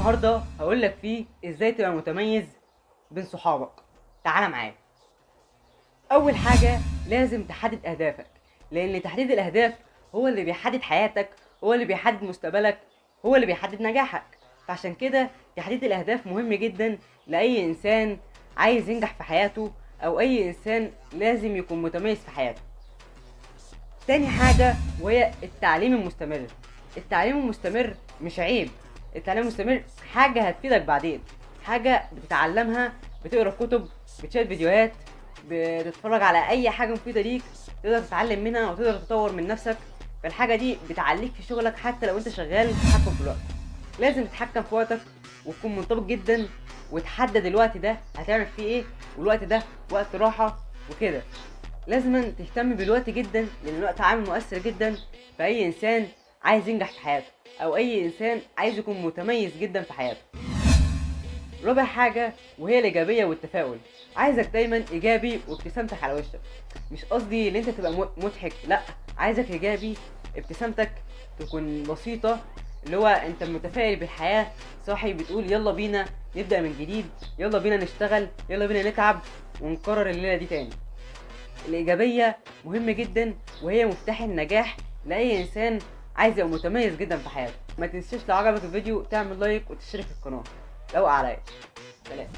النهارده هقول لك فيه ازاي تبقى متميز بين صحابك. تعالى معايا. اول حاجه لازم تحدد اهدافك، لان تحديد الاهداف هو اللي بيحدد حياتك، هو اللي بيحدد مستقبلك، هو اللي بيحدد نجاحك. فعشان كده تحديد الاهداف مهم جدا لاي انسان عايز ينجح في حياته، او اي انسان لازم يكون متميز في حياته. تاني حاجة وهي التعليم المستمر. التعليم المستمر مش عيب، التعليم المستمر حاجة هتفيدك بعدين، حاجة بتتعلمها، بتقرا كتب، بتشاهد فيديوهات، بتتفرج على اي حاجة مفيدة ليك تقدر تتعلم منها وتقدر تطور من نفسك. فالحاجة دي بتعليك في شغلك حتى لو انت شغال تتحكم في الوقت. لازم تتحكم في وقتك وتكون منضبط جدا، وتحدد الوقت ده هتعمل فيه ايه، والوقت ده وقت راحة وكده. لازم تهتم بالوقت جدا، لان الوقت عامل مؤثر جدا في اي انسان عايز ينجح في حياته، او اي انسان عايز يكون متميز جدا في حياته. رابع حاجة وهي الايجابية والتفاؤل. عايزك دايما ايجابي وابتسامتك على وشك. مش قصدي ان انت تبقى مضحك، لا، عايزك ايجابي، ابتسامتك تكون بسيطة، اللي هو انت متفائل بالحياة، صاحي بتقول يلا بينا نبدأ من جديد، يلا بينا نشتغل، يلا بينا نتعب ونكرر الليلة دي تاني. الإيجابية مهمة جدا، وهي مفتاح النجاح لأي إنسان عايز يبقى متميز جدا في حياته. ما تنساش لو عجبك الفيديو تعمل لايك وتشترك في القناة. روق عليا. سلام.